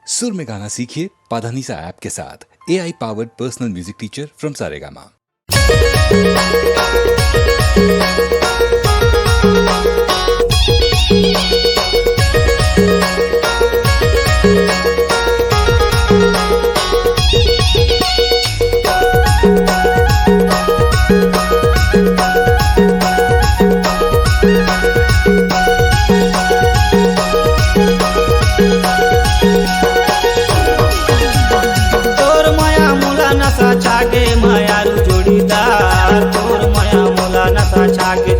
सुर में गाना सीखिए पाधानीसा ऐप के साथ। AI powered personal music teacher from Saregama. छागे मायारू जोड़ीदार तोर माया मोला नशा छागे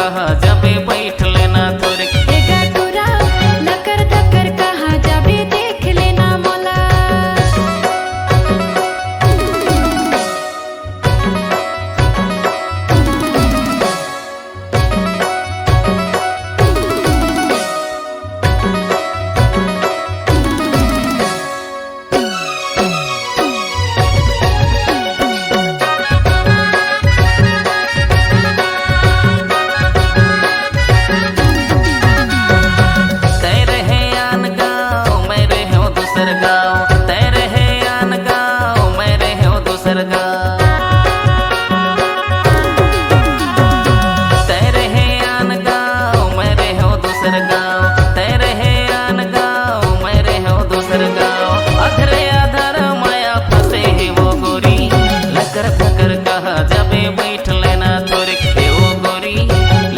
कहा जाबे बैठ लेना थोड़े गटुरा लकर धकर कहाँ जाबे देख लेना मोला। तेरे है आन गाँव मेरे हो दूसर गाँव, तेरे है आन गाँव मेरे हो दूसर गाँव, तेरे है आन गाँव मेरे हो दूसर गाँव, तेरे है आन गाँव मेरे हो दूसर गाँव। अधरे अधर माया फंसे है वो गोरी, लकर धकर कहा जाबे बैठ लेना थोड़ी वो गोरी,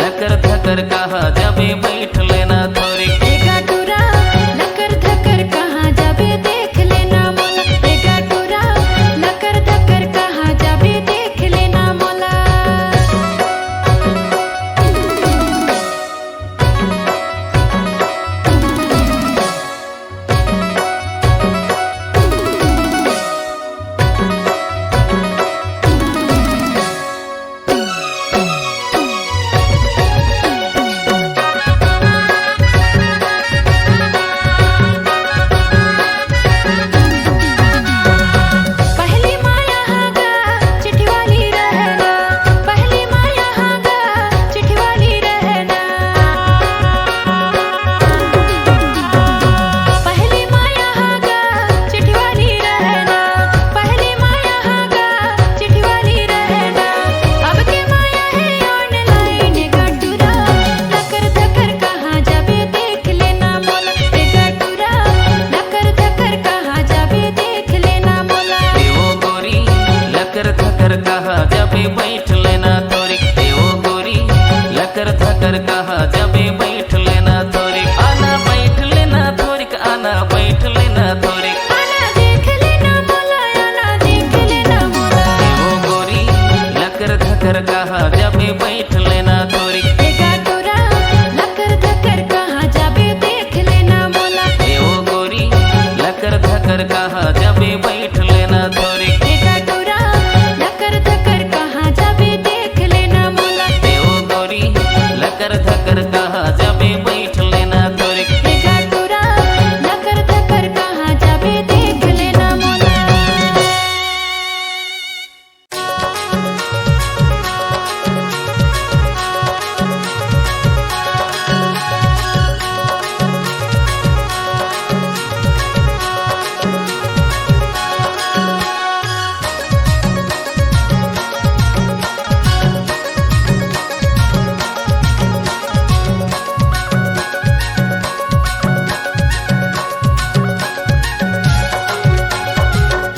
लकर धकर कहा जाबे बैठ लेना थोड़ी गटुरा लकर धकर कहाँ जाबे देख लेना मोला। गटुरा लकर धकर कहाँ जाबे देख लेना मोला। पहली माया हागा चिट्ठी वाली रहना, पहली माया हागा चिट्ठी वाली रहना, पहली माया हागा चिट्ठी वाली रहना, पहली माया हागा चिट्ठी वाली रहना। अब के माया है ऑनलाइन गटुरा लकर धकर कहाँ जाबे देख लेना मोला। गटुरा लकर धकर कहाँ जाबे देख लेना मोला। वो गोरी लकर धकर कहा जाबे बैठ लेना थोड़ी वो गोरी लकर धकर कहा जाबे बैठ लेना थोड़ी आना बैठ लेना थोड़ी आना बैठ लेना थोड़ी आना देख लेना मोला, आना देख लेना मोला। वो गोरी लकर धकर कहा जाबे बैठ लेना थोड़ी गटुरा लकर धकर कहाँ जाबे देख लेना मोला। वो गोरी लकर धकर कहा जाबे बैठ लेना थोड़ी गटुरा लकर धकर कहाँ जाबे देख लेना मोला। वो गोरी लकर धकर कहा जाबे बैठ लेना थोड़ी गटुरा लकर धकर कहाँ जाबे देख लेना मोला।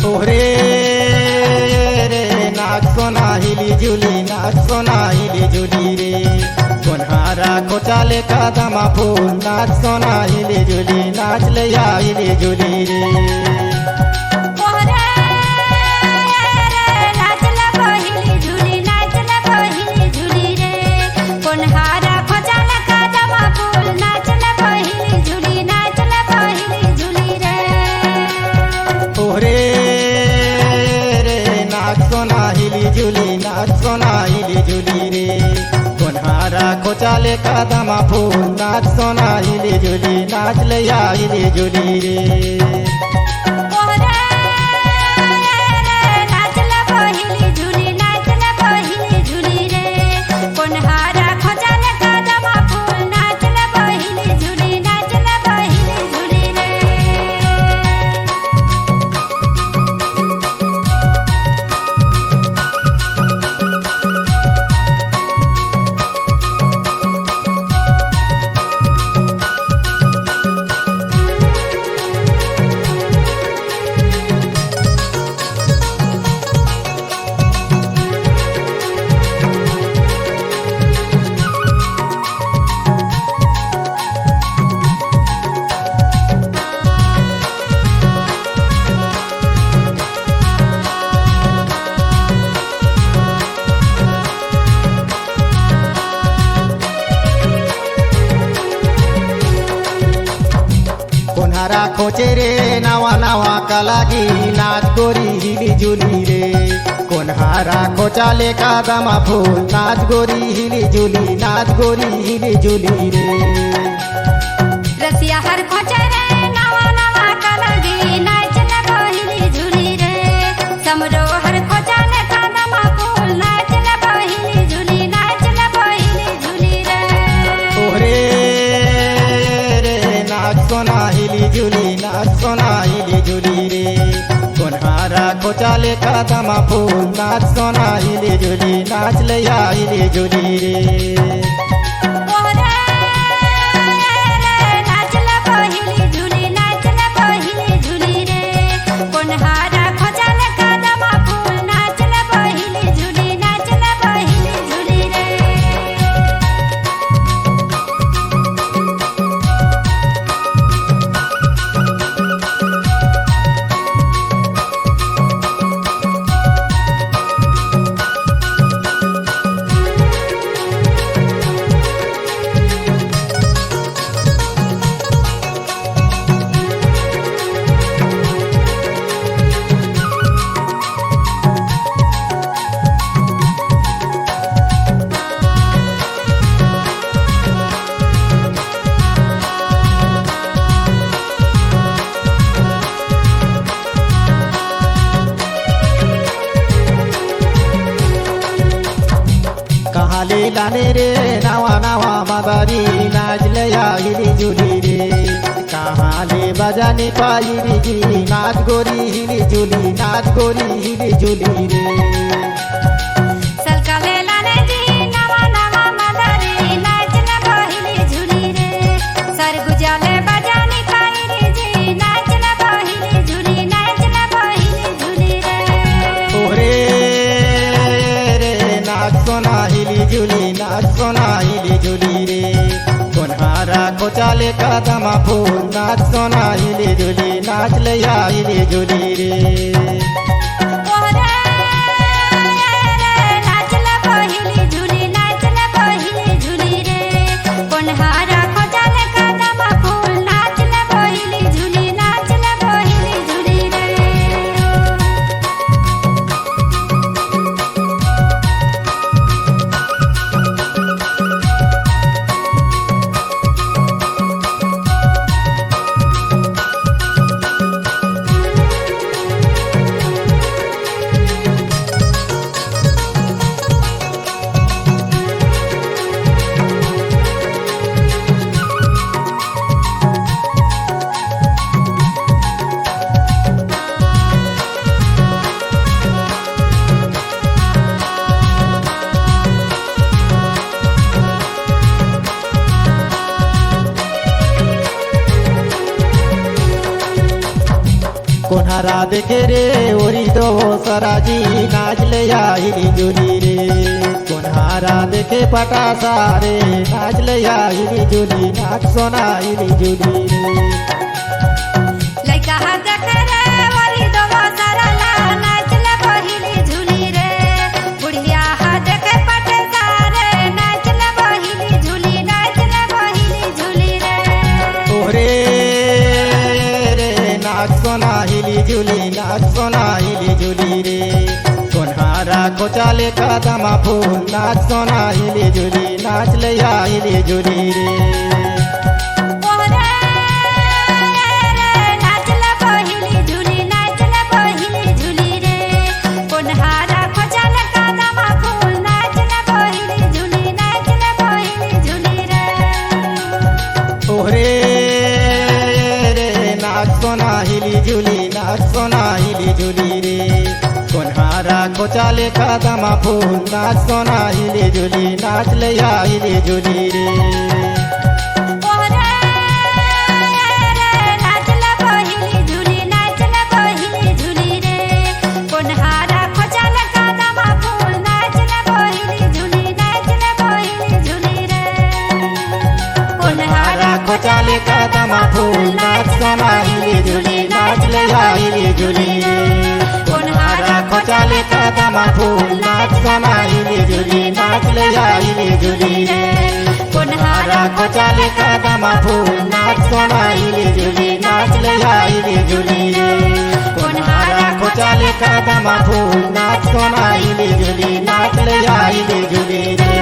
ओरे रे नाच सोना हिली झुली, नाच सोना हिली झुली रे, कोन्हारा खोचाले कादमा फूल, नाच सोना हिली झुली, नाच ले या हिली झुली रे। नाचला पहिली झुली, नाचला पहिली झुली रे, कोन्हारा खोचाला कादमा फूल, नाचला पहिली झुली, नाचला पहिली झुली रे। ओरे रे नाच सोना हिली झुली, नाच सोना हिली झुली रे, कोन्हारा खोचाले कादमा फूल, नाच सोना हिली झुली, नाच ले या हिली झुली रे। नाचला पहिली झुली, नाचला पहिली झुली रे, कोन्हारा खोचाला कादमा फूल, नाचला पहिली झुली, नाचला पहिली झुली रे। कोन्हारा खोचे रे नावा नावा कलागी नाच गोरी हिली झुली रे कोन्हारा खोचाले कादमा फूल नाच गोरी हिली झुली नाच गोरी हिली झुली रे रसिया हर खोचे रे नवा नवा कलगी नाच न बहिली झुली रे समरो हर खोचा ने कादमा फूल नाच न बहिली झुली नाच न बहिली झुली रे ओरे रे नाच सोना हिली झुली नाच सोना हिली झुली रे कोन्हारा खोचाले कादमा फूल नाच सोना हिली झुली नाच लया हिली झुली रे ओरे रे नाच न बहिली झुली नाच न बहिली झुली रे कोन्हारा खोचा ने कादमा फूल नाच न बहिली झुली नाच न बहिली झुली रे कहाँ ले लाने रे नावा नावा मदारी नाच लया हिली झुली रे कहाँ ले बजाने पाई रे जी नाच गोरी हिली झुली नाच गोरी हिली झुली रे सलका ले लाने जी नवा नवा मदारी नाच न बहिली झुली रे सरगुजा ले बजानी पाई रे जी नाच न बहिली झुली नाच न बहिली झुली रे ओरे रे नाच सोना हिली झुली नाच सोना हिली झुली रे कोन्हारा खोचाले कादमा फूल नाच सोना हिली झुली नाच लया हिली झुली रे ओरे रे नाच न बहिली झुली नाच न बहिली झुली रे कोन्हारा खोचा ने कादमा फूल नाच न बहिली झुली नाच न बहिली झुली रे कोन्हारा देखे रे ओरी दो सराजी नाच लया हिली झुली रे कोन्हारा देखे पटा सारे नाच लया हिली झुली नाच सोना हिली झुली रे लइका हाथ देखे रे वरी दोगो सरला नाच न बहिली झुली रे बुढ़िया हाथ देखे पटे सारे नाच न बहिली झुली नाच न बहिली झुली रे ओरे रे नाच सोना हिली झुली नाच सोना हिली झुली रे कोन्हारा खोचाले कादमा फूल नाच सोना हिली झुली नाच लया हिली झुली रे ओरे रे नाच न बहिली झुली नाच न बहिली झुली रे कोन्हारा खोचा ने कादमा फूल नाच न बहिली झुली नाच न बहिली झुली रे ओरे रे नाच सोना हिली झुली नाच सोना हिली झुली रे कोन्हारा खोचाले कादमा फूल नाच सोना हिली झुली नाच लया हिली झुली रे ओरे रे नाच न बहिली झुली नाच न बहिली झुली रे कोन्हारा खोचा ने कादमा फूल नाच न बहिली झुली नाच न बहिली झुली रे कोन्हारा खोचाले कादमा फूल नाच सोना हिली झुली नाच लया हिली झुली रे कोन्हारा खोचाले कादमा फूल नाच सोना हिली झुली नाच लया हिली झुली रे कोन्हारा खोचाले कादमा फूल नाच सोना हिली झुली नाच नाच ले आइली झूली रे कोन्हारा खोचाले कदमा फूल नाच कोन आइली झूली नाच ले आइली झूली रे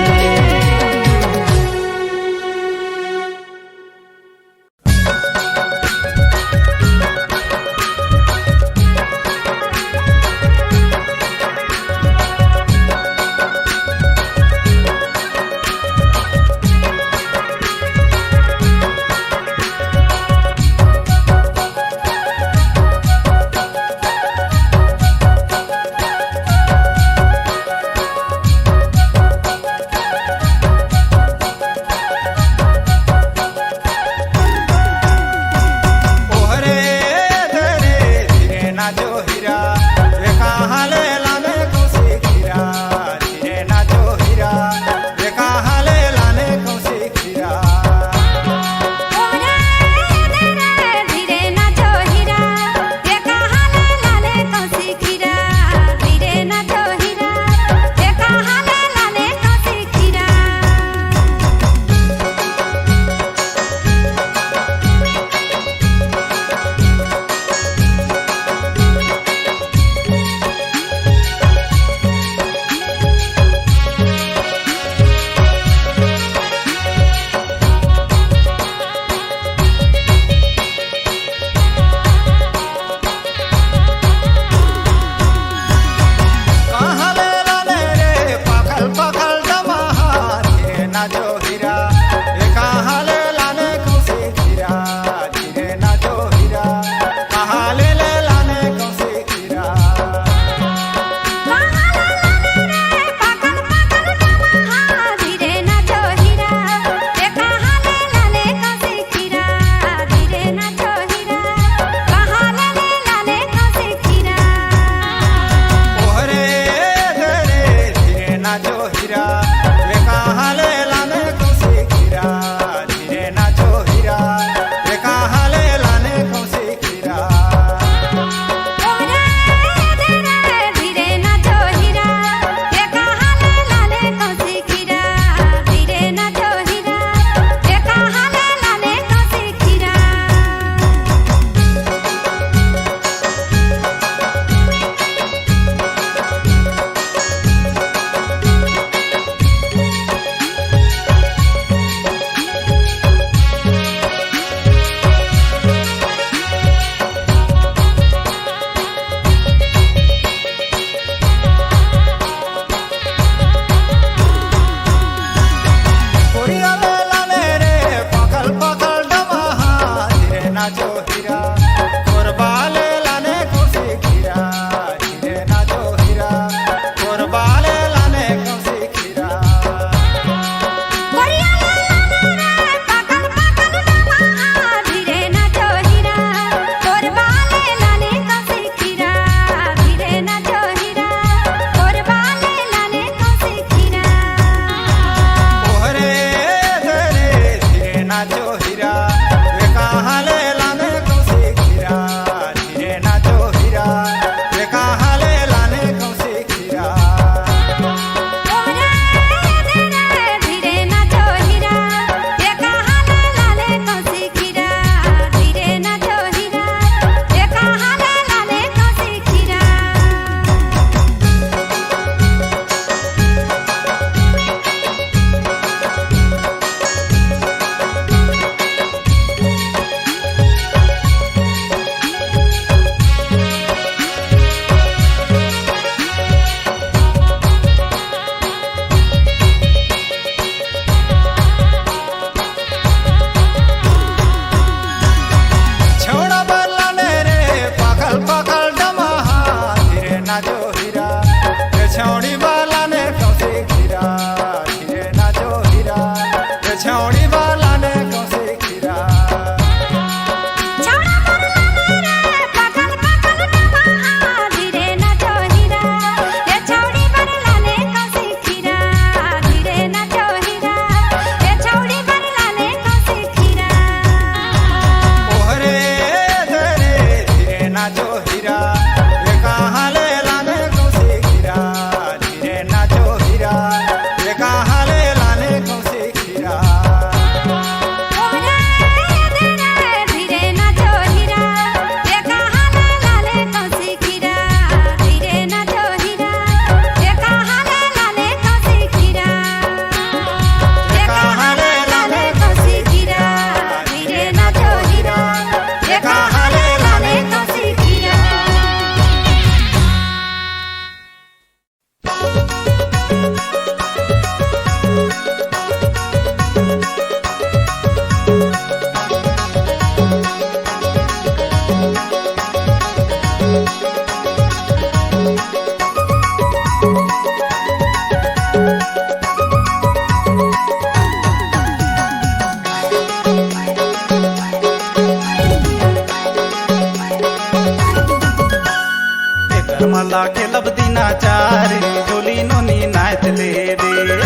मला खेलब दिना चार झोली नोनी नाच ले रे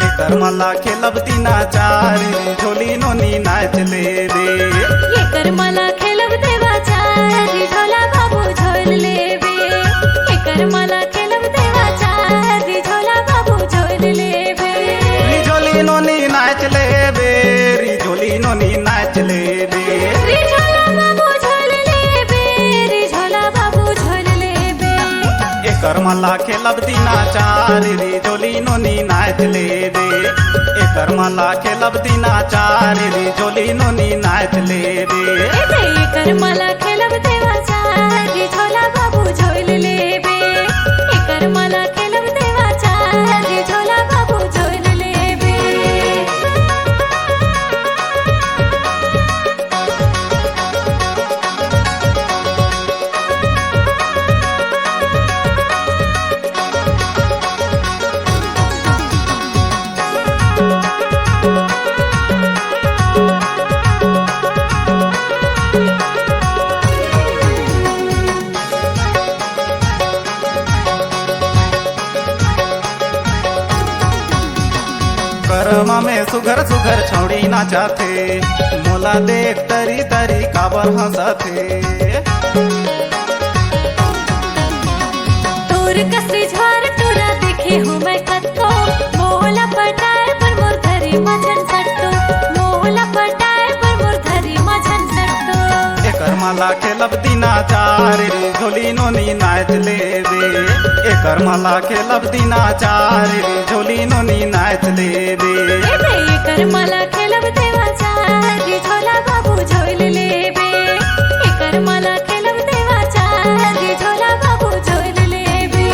एकर मला खेलब दिना चार झोली नोनी नाच ले रे ये कर मला खेलब देवाचा रिझोला बाबू झोल लेबे ये कर मला खेलब देवाचा रिझोला बाबू झोल लेबे झोली नोनी नाच ले बे झोली नोनी नाच ले बे रिझोला बाबू झोल लेबे रिझोला बाबू झोल लेबे एकर मला खेलब दिना चार झोली नोनी नाच ले रे एकर मला खेलब दिना चार झोली नोनी नाच ले रे ये कर मला खेलब देवाचा रिझोला बाबू झोल लेबे ये कर मला खेलब देवाचा रिझोला बाबू झोल लेबे कर्म में सुघर सुघर छौड़ी नाचा थे मोला देख तरी तरी काबर हंसथे तोर कसरी झवार तोरा देखे हो मैं कत्तो मोहला पटाए पर मोर धरी मझन सट्टो मोहला पटाए पर मोर धरी मझन सट्टो एकर मला खेलब दिना चार झोली नोनी नाच ले रे एकर मला खेलब दिना चार झोली नोनी नाच ले रे ये कर मला खेलब देवाचा रिझोला बाबू झोल लेबे ये कर मला खेलब देवाचा रिझोला बाबू झोल लेबे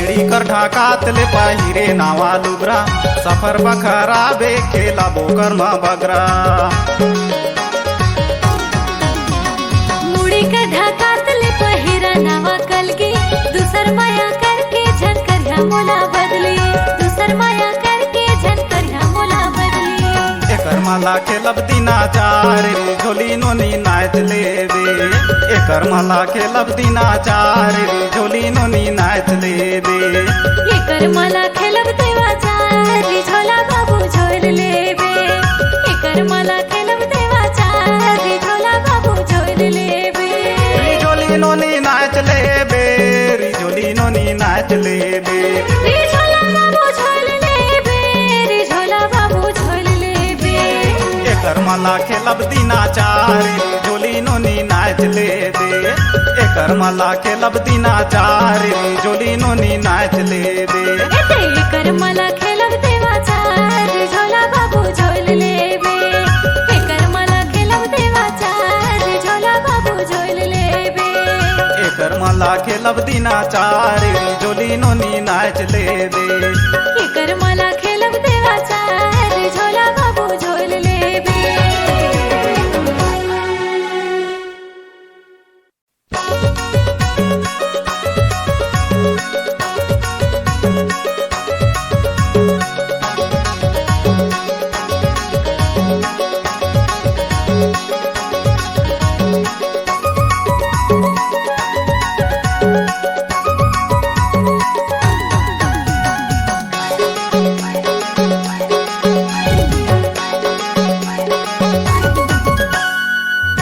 एड़ी कर ढाकात ले पहिरे नावा लुगरा सफर बखरा बे खेला बोकर मा बगरा मुड़ी का ढाकात ले पहिरा नावा कलगी दूसर माया करके झनकर या मोला बदली दूसर माया करके झनकर या मोला बदली एकर मला खेलब दिना चार झोली नोनी नाच ले रे एकर मला खेलब दिना चार झोली नोनी नाच ले रे ये कर मला खेलब देवाचा रिझोला बाबू झोल लेबे ये कर मला खेलब देवाचा रिझोला बाबू झोल लेबे झोली नोनी नाच ले बे झोली नोनी नाच ले बे रिझोला बाबू झोल लेबे रिझोला बाबू झोल लेबे एकर मला खेलब दिना चार झोली नोनी नाच ले रे एकर मला खेलब दिना चार झोली नोनी नाच ले रे ये कर मला खेलब देवाचा रिझोला बाबू झोल लेबे ये कर मला खेलब देवाचा रिझोला बाबू झोल लेबे एकर मला खेलब दिना चार झोली नोनी नाच ले रे ये कर मला खेलब देवाचा रिझोला बाबू झोल लेबे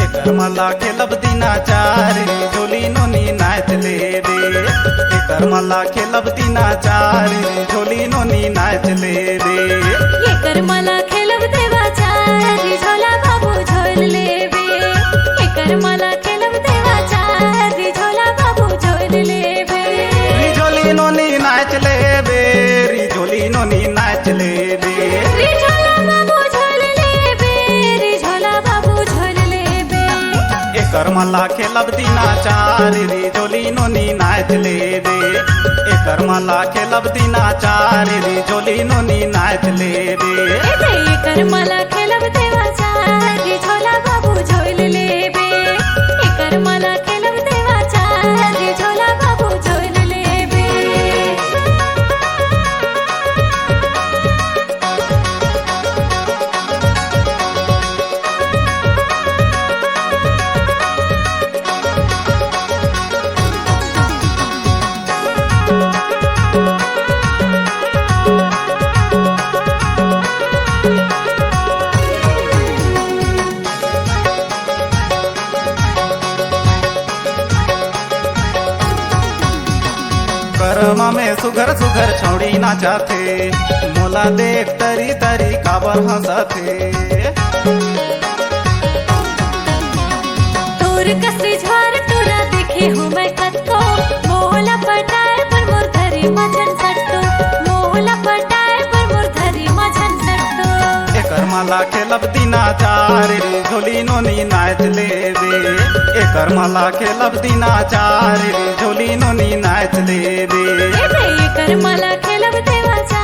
एकर मला खेलब दिना चार झोली नोनी नाच ले रे एकर मला खेलब दिना चार झोली नोनी नाच ले रे ये कर मला खेलब देवाचा रिझोला बाबू झोल लेबे ये कर मला खेलब देवाचा रिझोला बाबू झोल लेबे झोली नोनी नाच ले बे झोली नोनी नाच ले रे रिझोला बाबू झोल लेबे रिझोला बाबू झोल लेबे एकर मला खेलब दिना चार झोली नोनी नाच ले रे एकर माला खेलब दिना चार रे जोली नोनी नाच लेबे एकर मला खेलब देवाचा रे झोला बाबू झोल लेबे एकर मला खेलब देवाचा रे झोला बाबू झोल लेबे कर्म में सुघर सुघर छौड़ी नाचाथे मोला देख तरी तरी काबर हंसथे तोर कसरी झवार टोरा देखे हो मैं कतको मोहला पटाए पर मोर धरी मजन सट्टो मोहला पटाए पर मोर धरी मजन सट्टो एकर माला खेलब दिना चार रे झोली नोनी नाच लेबे एकर माला खेलब दिना चार रे झोली नोनी नाच लेबे एकर मला खेलब देवाचा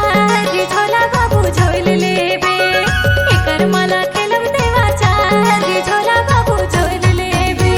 रे झोला बाबू झोल लेबे एकर मला खेलब देवाचा रे झोला बाबू झोल लेबे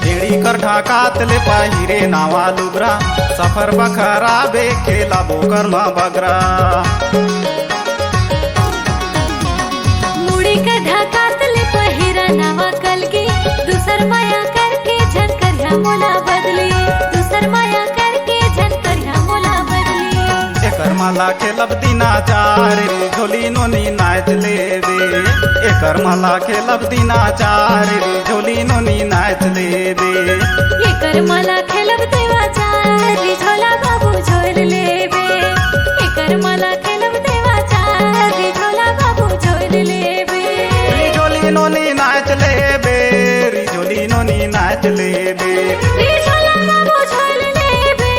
भेड़ी कर ढाकात ले पहिरे नावा लुगरा सफर बखरा बे खेला बोकर मा बगरा मुड़ी का ढाकात ले पहिरा नावा कलगी दूसर माया करके झनकरिया मोला बदली दूसर माया करके झनकरिया मोला बदली एकर माला खेलब दिना चार रे झोली नोनी नाच लेबे एकर माला खेलब दिना चार रे झोली नोनी नाच लेबे एकर मला खेलब देवाचा रे झोला बाबू झोल लेबे एकर मला खेलब देवाचा रे झोला बाबू झोल लेबे री झोली नोनी नाच लेबे री झोली नोनी नाच लेबे रे झोला बाबू झोल लेबे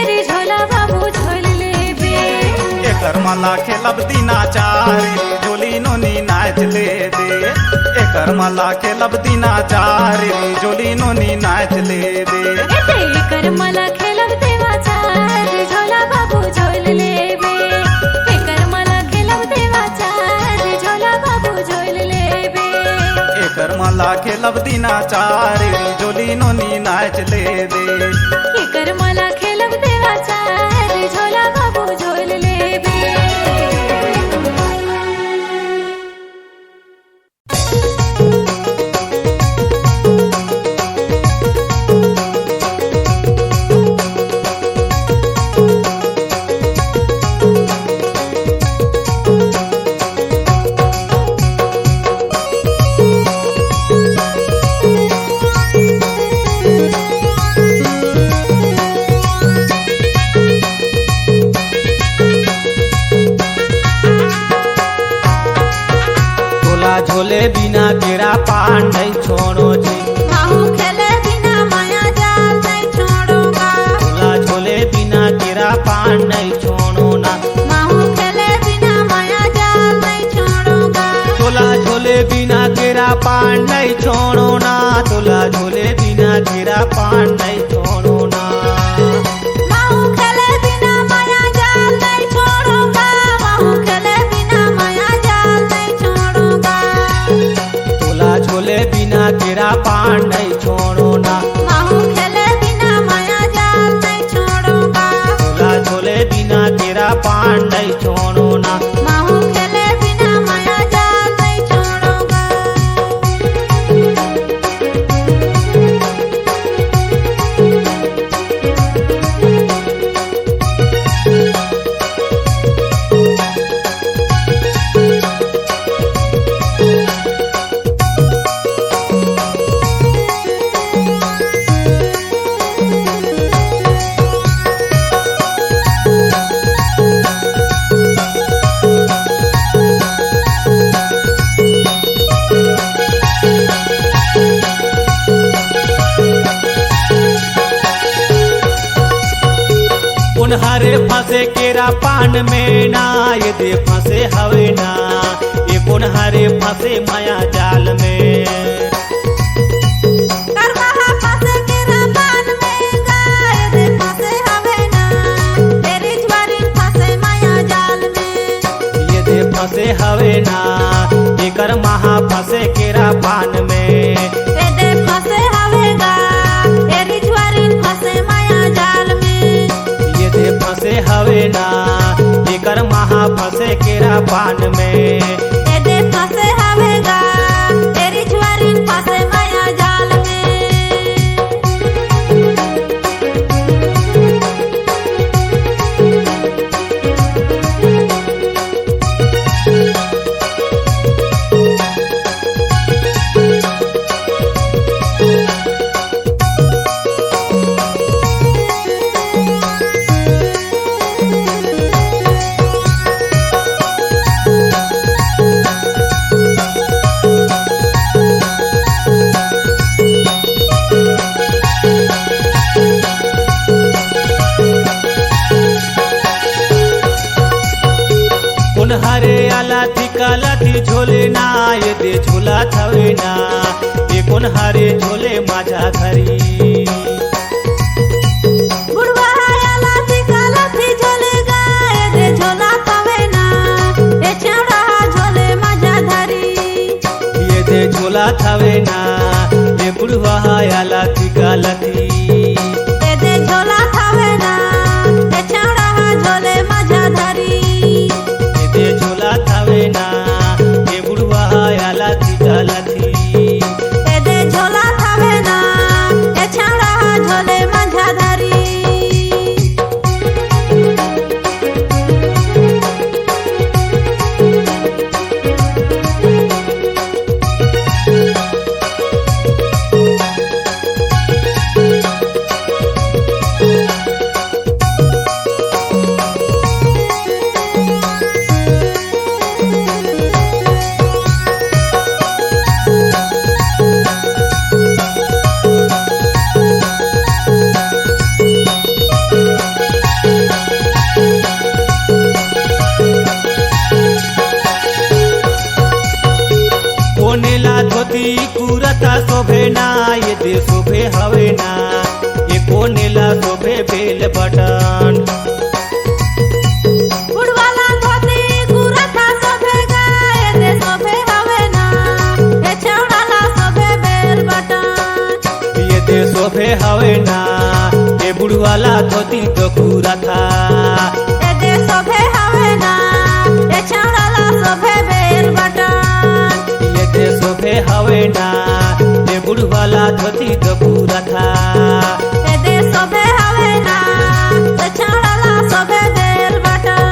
रे झोला बाबू झोल लेबे एकर माला खेलब दिना चार रे झोली नोनी नाच लेबे एकर माला खेलब दिना चार रे झोली नोनी नाच लेबे एकर मला खेलब देवाचा रे झोला बाबू झोल लेबे एकर मला खेलब देवाचा रे झोला बाबू झोल लेबे एकर माला खेलब दिना चार रे झोली नोनी नाच लेबे एकर मला खेलब देवाचा रे झोला बाबू झोल लेबे झोले बिना तेरा पान नहीं छोड़ो जी माहू खेले बिना माया जाल नहीं छोड़ूंगा झोला झोले बिना तेरा पान नहीं छोड़ो ना माहू खेले बिना माया जाल नहीं छोड़ूंगा झोला झोले बिना तेरा पान नहीं छोड़ो ना झोला झोले बिना तेरा पान नहीं छोड़ो ना माहू खेले बिना माया जाल नहीं छोड़ूंगा माहू खेले बिना माया जाल नहीं छोड़ूंगा झोला झोले बिना तेरा पान नहीं छोड़ो ना माहू खेले बिना माया जाल नहीं छोड़ूंगा झोला झोले बिना तेरा पान नहीं छोड़ो ना माहू खेले बिना माया जाल नहीं छोड़ूंगा केरा पान में ना ये दे फंसे हवे ना ये कोन हरे फंसे माया जाल में करमहा फसे केरा पान में गाय दे फसे हवे ना तेरी ज्वारी फसे माया जाल में ये दे फंसे हवे ना एकर महा फंसे केरा पान में ए दे फसे हवे गा तेरी ज्वारी फसे माया जाल में ये दे फंसे हवे ना एकर महा फंसे केरा पान में ए दे फसे हवे गा तेरी ज्वारी फसे माया जाल में कोन हरे आला लाठी झोले ना ये दे झोला थवे ना ये कोन हरे झोले माझा घरी बुढ़वा आला झोले गाय दे झोला तवे ना ए छौड़ा झोले मजा धरी ये दे झोला थवे ना ये बुढ़वा आला लाठी ए दे झोला तवे ना ए छौड़ा झोले मजा धरी ये दे झोला थवे ना ये बुढ़वा आला लाठी ए दे झोला तवे ना ए छौड़ा झोले मजा धरी कोनेला धोती कुरता शोभे ना ये दे शोभे हवे ना ये कोनेला शोभे बेल बटन बुढ़वाला धोती कुरता शोभे गाय दे शोभे हवे ना ए छौड़ाला शोभे बेल बटन ये दे शोभे हवे ना ये बुढ़वाला धोती तो कुरता ए दे शोभे हवे ना ए छौड़ाला शोभे बेल बटन ये दे शोभे हवे ना ये बुढ़वाला धोती तो कुरता ए दे शोभे हवे ना ए छौड़ाला शोभे बेल बटन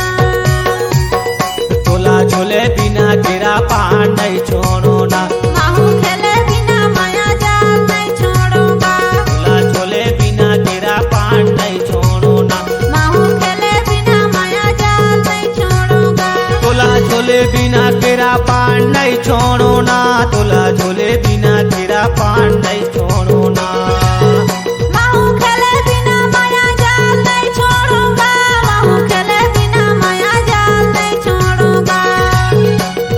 तोला झोले बिना केरा पान नहीं छोड़ो ना माहू खेले बिना माया जाल नहीं छोड़ूंगा तोला झोले बिना केरा पान नहीं छोड़ो ना माहू खेले बिना माया जाल नहीं छोड़ूंगा तोला झोले बिना केरा पान नहीं छोड़ो ना तोला झोले बिना केरा पान नहीं छोड़ो ना माहू खेले बिना माया जाल नहीं छोड़ूंगा माहू खेले बिना माया जाल नहीं छोड़ूंगा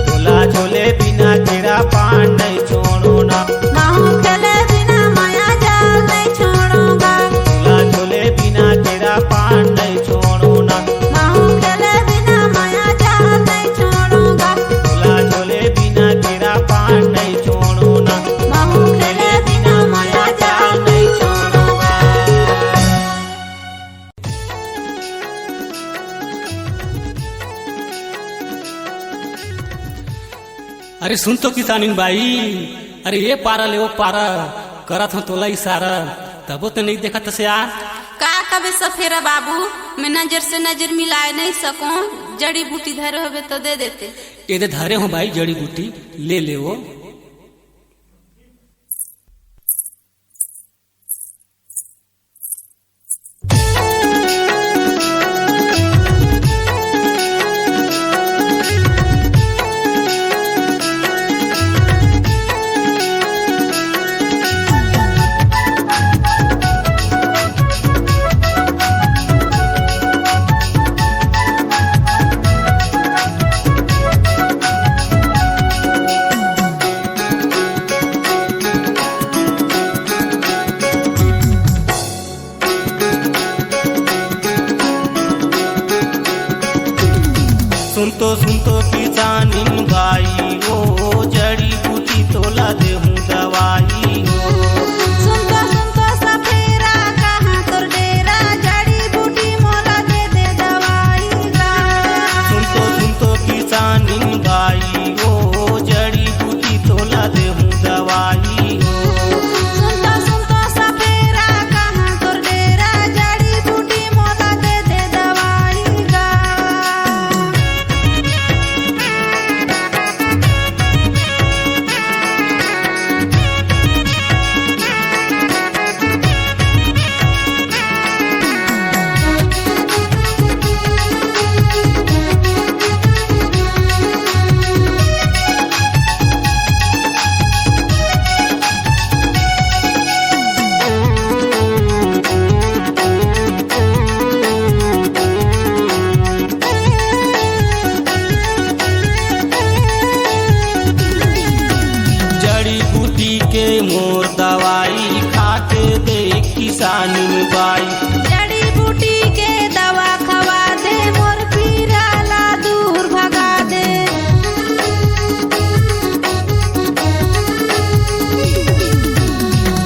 तोला झोले बिना केरा पान नहीं छोड़ो ना माहू खेले बिना माया जाल नहीं छोड़ूंगा तोला झोले बिना केरा पान नहीं छोड़ो ना माहू खेले बिना माया जाल नहीं छोड़ूंगा तोला झोले बिना केरा पान नहीं छोड़ो ना माहू खेले बिना माया जाल नहीं छोड़ूंगा अरे सुन तो किसानिन बाई, अरे ये पारा ले वो पारा करत हूँ तोला इशारा, तबो तो नहीं देखा तसे यार। का कबे सफेरा बाबू, मैं नजर से नजर मिलाए नहीं सकूं, जड़ी बूटी धरे होवे तो दे देते। ये दे धरे हो भाई जड़ी बूटी, ले ले वो। सुनतो किसानिन बाई ओ जड़ी बूटी तोला देहूँ दवाई हो। सुनतो सफेरा कहाँ तोर डेरा जड़ी बूटी मोला दे दे दवाई गा। सुनतो किसानिन बाई ओ जड़ी बूटी तोला देहूँ दवाई हो। सुनतो सफेरा कहाँ तोर डेरा जड़ी बूटी मोला दे दे दवाई गा। जड़ी बूटी के मोर दवाई खाके दे किसानिन बाई। जड़ी बूटी के दवा खवा दे मोर पीरा ला दूर भगा दे।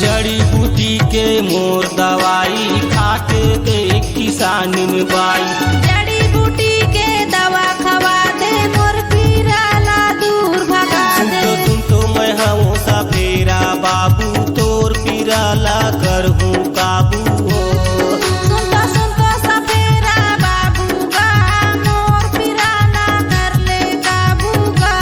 जड़ी बूटी के मोर दवाई खाके दे किसानिन बाई। जड़ी बूटी के दवा खवा दे मोर पीरा ला दूर भगा दे। सुनतो मैं हूँ सफेरा बाबू तोर पीरा ला कर हूँ काबू हो। सुनतो सफेरा बाबू गा मोर पीरा ला कर ले काबू गा।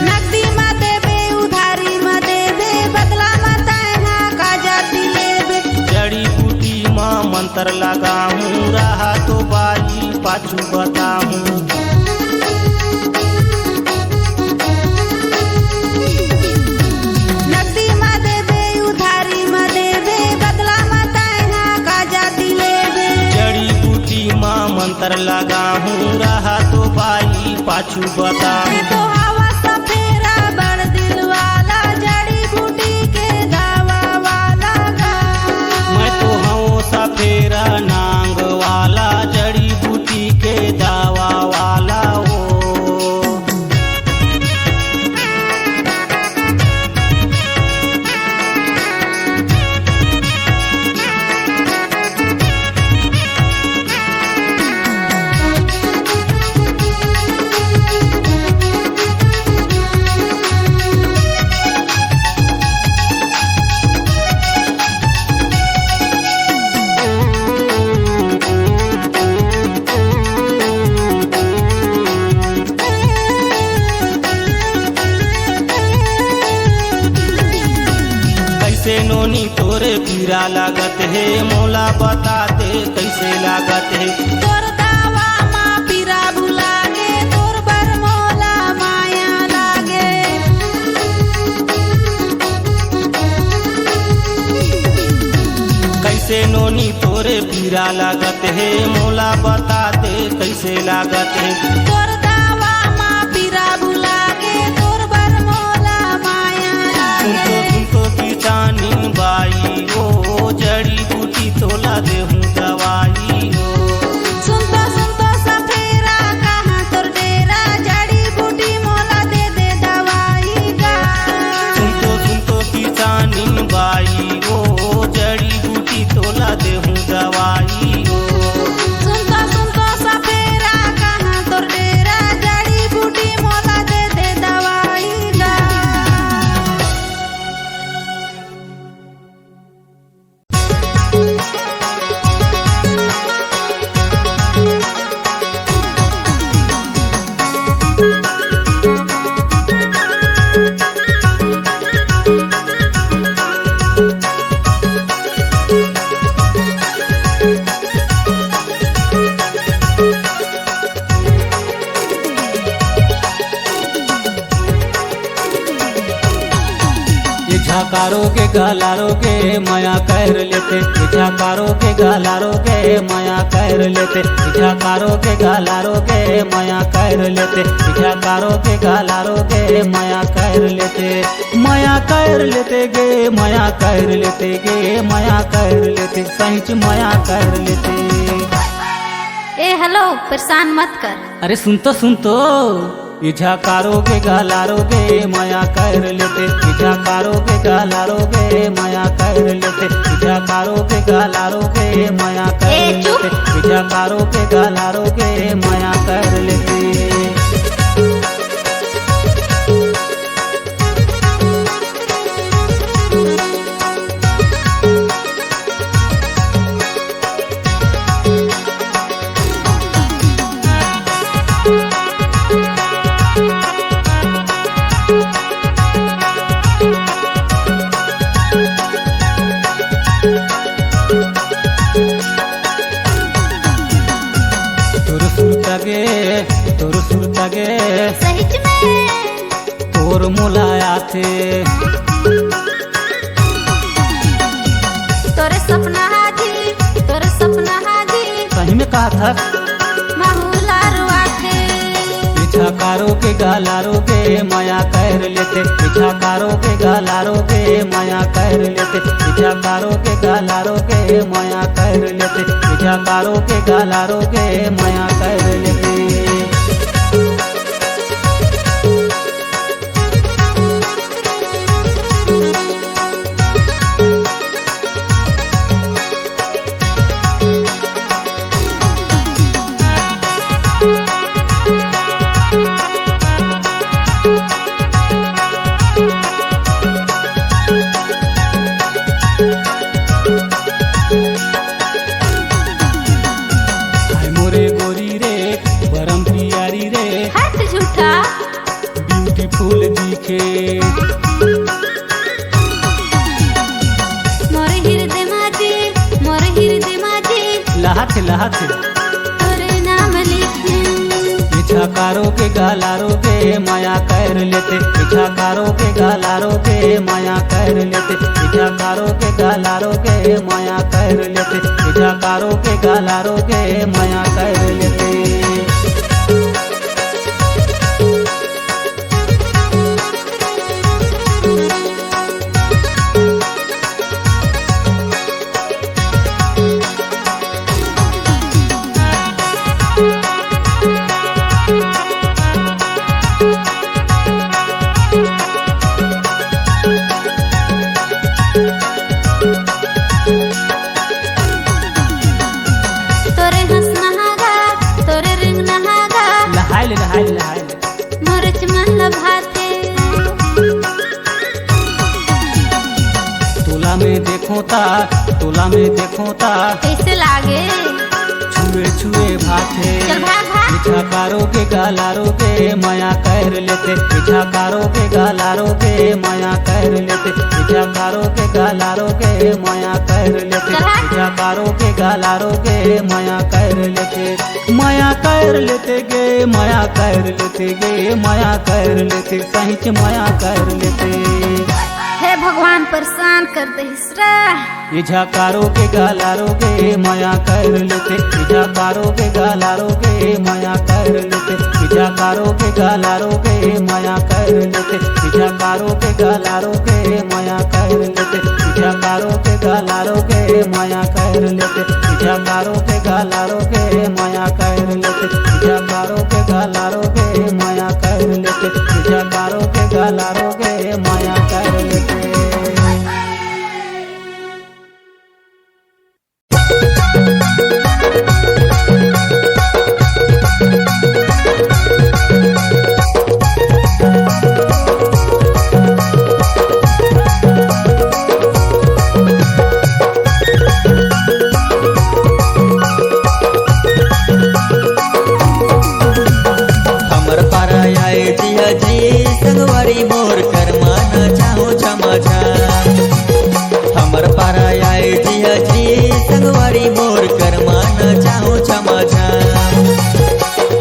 नगदी मा देबे उधारी मा देबे बदला मा तैहा का जाति लेबे। जड़ी बूटी माँ मंत्र लगाऊं रहा तो बाई पाछू बताऊं। नगदी मा देबे उधारी मा देबे बदला मा तैहा का जाति लेबे। जड़ी बूटी माँ मंत्र लगाऊं रहा तो बाई पाछू बताऊं। मैं तो हवा सफेरा बड़ दिल वाला जड़ी बूटी के दवा वाला गा। मैं तो हूँ सफेरा नांग वाला जड़ी बूटी के दावा वाला हो। कैसे नोनी तोरे पीरा लागत है मोला बता दे कैसे लागत है। तोर दावा मा पीरा भुलागे तोर बर मोला माया लागे। कैसे नोनी तोरे पीरा लागत है मोला बता दे कैसे लागत है। तोर दावा मा पीरा भुलागे तोर बर मोला माया लागे। सुनतो किसानिन बाई ओ जड़ी बूटी तोला देहूँ दवाई हो। सुनतो सफेरा कहाँ तोर डेरा जड़ी बूटी मोला दे दे दवाई गा। सुनतो किसानिन बाई ओ जड़ी बूटी तोला देहूँ दवाई हो। सुनतो सफेरा कहाँ तोर डेरा झाकारो के गालारो के माया कर लेते, झाकारो के गालारो के माया कर लेते, झाकारो के गालारो के माया कर लेते, झाकारो के गालारो के माया कर लेते, माया कर लेते गे, माया कर लेते गे, माया कर लेते, सच माया कर लेते। ए हेलो, परेशान मत कर। अरे सुन तो झाकारो के गालारो के माया कर लेते, झाकारो के गालारो के माया कर लेते, झाकारो के गालारो के माया कर लेते, झाकारो के गालारो के माया कर लेते। तोर सुरतगे सहित में तोर मुलाया थे, तोरे सपना हाजी, तोरे सपना हाजी, कहीं में कहा था माहौला रुआ थे। झाकारो के गालारो के माया कर लेते, झाकारो के गालारो के माया कर लेते, झाकारो के गालारो के माया कर लेते, झाकारो के गालारो के माया कर लेते। ब्यूटीफुल दिखे मोर हृदय माजी, मोर हृदय माजी, लहत लहत तोरे नाम लिखे। झाकारो के गालारो के माया कर लेते, झाकारो के गालारो के माया कर लेते, झाकारो के गालारो के माया कर लेते, झाकारो के गालारो के माया कर लेते। तोला में देखो ता कैसे लागे छुए छुए भाथे। चल भाग भाग। झाकारो के गालारो के माया कर लेते, झाकारो के गालारो के माया कर लेते, झाकारो के गालारो के माया कर लेते, झाकारो के गालारो के माया कर लेते, माया कर लेते गे, माया कर लेते गे, माया कर लेते, सहित माया कर लेते। हे भगवान परेशान कर दे ये झाकारो के गालारो के माया कर लेते, झाकारो के गालारो के माया कर लेते, झाकारो के गालारो के माया कर लेते, झाकारो के गालारो के माया कर लेते, झाकारो के गालारो के माया कर लेते, झाकारो के गालारो के माया कर लेते, झाकारो के गालारो के माया कर लेते, झाकारो के गालारो के माया कर लेते। संगवारी मोर कर माना चाहो क्षमा हमर पारा आए जिया जी संगवारी मोर कर माना चाहो क्षमा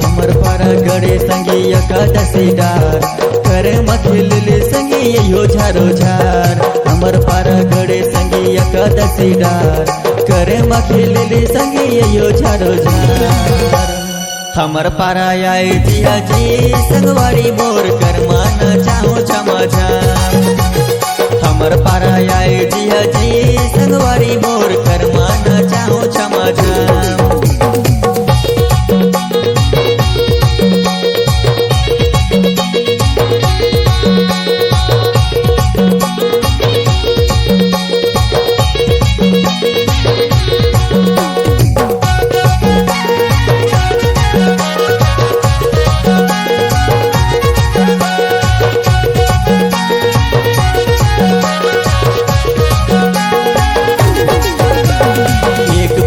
हमर पारा गड़े संगी एकादशी डार करे मखेले संगी यो झारो झार हमर पारा गड़े संगी एकादशी डार करे मखेले संगी यो झारो झार हमर पारा आए जिया जी संगवारी मोर कर मान चाहो क्षमा हमर पारा आए जिया जी संगवारी मोर कर मान चाहो क्षमा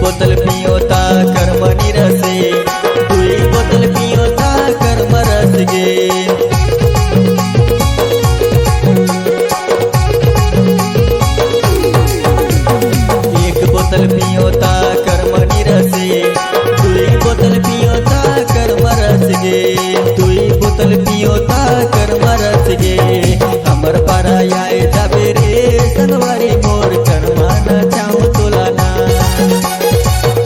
बोतल पियो ता कर्म निरसे दुई बोतल पियो ता कर्म रस गे एक बोतल पियो ता कर्म निरसे दुई बोतल पियो ता कर्म रस गे दुई बोतल पियो ता कर्म रस गे हमर पारा आए जाबे रे संगवारी मोर कर्मा न चाहूं तोलाना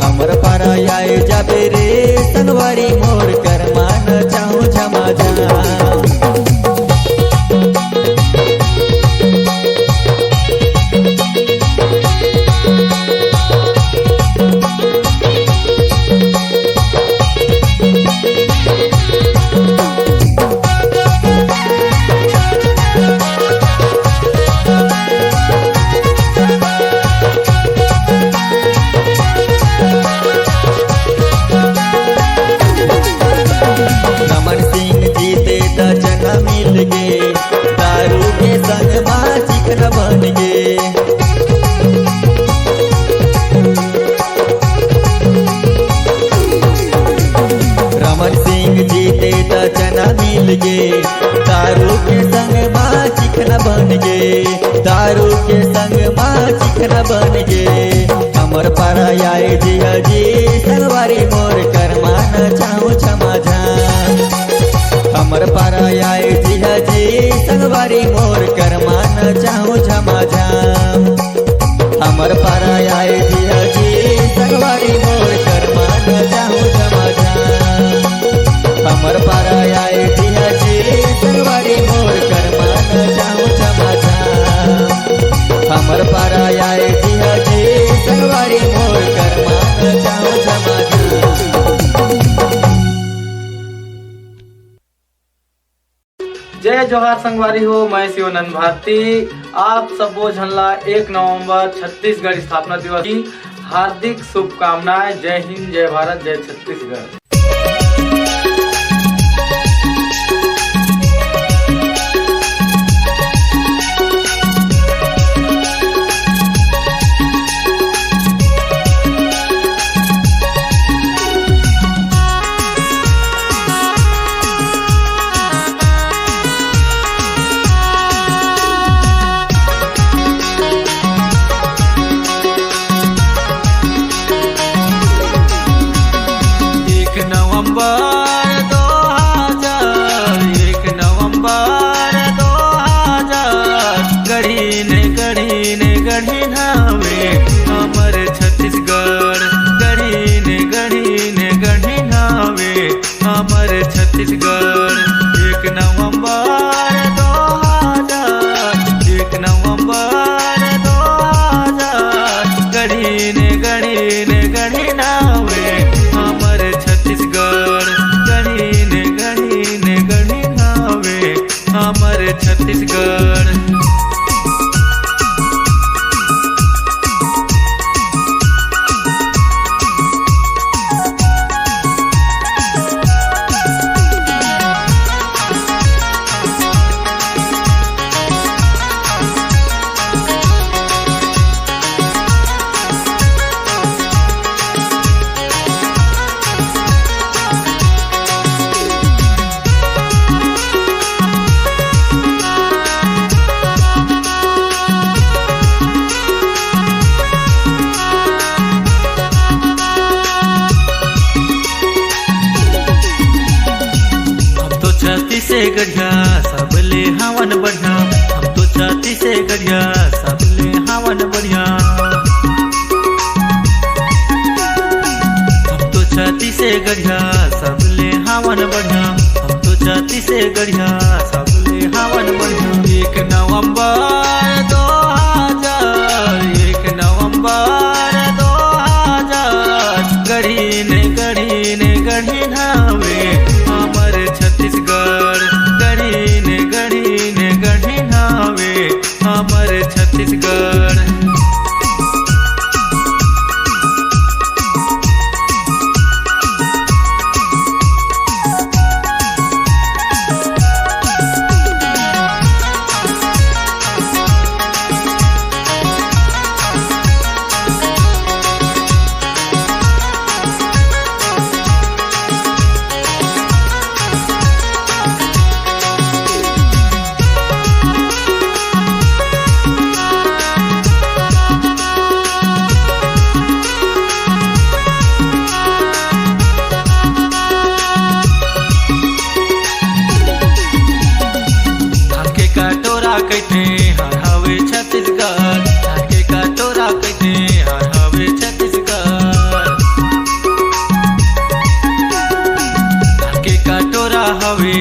हमर पारा आए जाबे रे संगवारी मोर कर मान चाहूं क्षमा रमन सिंह जीते त चना मिल गे दारू के संग मां चिकन बन गे रमन सिंह जीते त चना मिल गे दारू के संग मां चिकन बन गे दारू के संग मां चिकन बन गे हमर पारा आए जिया जी संगवारी मोर कर मान चाहूं क्षमा हमर पारा आए जिया जी संगवारी मोर कर मान चाहूं क्षमा हमर पारा आए जिया जी संगवारी मोर कर मान चाहूं क्षमा हमर पारा आए जिया जी संगवारी मोर कर मान चाहूं क्षमा हमर पारा आए जिया जी संगवारी मोर कर मान चाहूं क्षमा जय जोहार संगवारी हो। मैं शिवानंद भारती आप सबो झनला 1 नवंबर छत्तीसगढ़ स्थापना दिवस की हार्दिक शुभकामनाएं। जय हिंद, जय भारत, जय छत्तीसगढ़। छत्तीसगढ़ 1 नवंबर 2000 1 नवंबर 2000 गढ़ी नावे हमर छत्तीसगढ़ गढ़ी नावे हमर छत्तीसगढ़। से गढ़िया सबले हवन बढ़िया, हम तो छाती से गढ़िया सबले हवन बढ़िया। हम तो छाती से गढ़िया सबले हवन बढ़िया, हम तो छाती से गढ़िया सबले हवन बढ़िया। 1 नवंबर 2000, 1 नवंबर 2000 गढ़ी ने गढ़ी नावे हमर छत्तीसगढ़, गढ़ी ने गढ़ी नावे हमर छत्तीसगढ़। कहते हर हवे छत्तीसगढ़, धाके का टोरा कहते हर हवे छत्तीसगढ़। धाके का टोरा हवे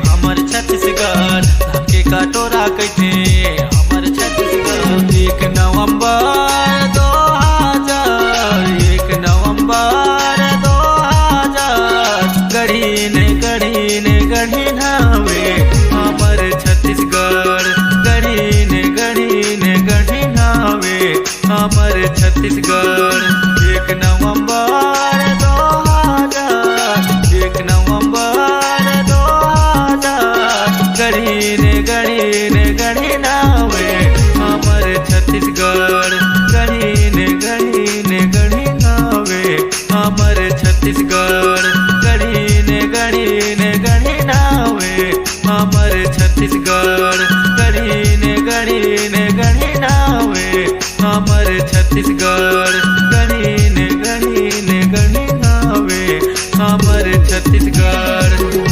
हमर छत्तीसगढ़, धाके का टोरा कहते हमर छत्तीसगढ़। 1 नवंबर 2000, 1 नवंबर 2000 गढ़ी ने गढ़ी नावे हमर छत्तीसगढ़, गढ़ी ने गढ़ी नावे हमर छत्तीसगढ़। 1 नवंबर 2000, 1 नवंबर 2000 गढ़ी ने गढ़ी नावे हमर छत्तीसगढ़, गढ़ी ने गढ़ी नावे हमर छत्तीसगढ़, गढ़ी ने गढ़ी नावे हमर छत्तीसगढ़, गढ़ी ने गढ़ी नावे हमर छत्तीसगढ़, गढ़ी ने गढ़ी नावे हमर छत्तीसगढ़।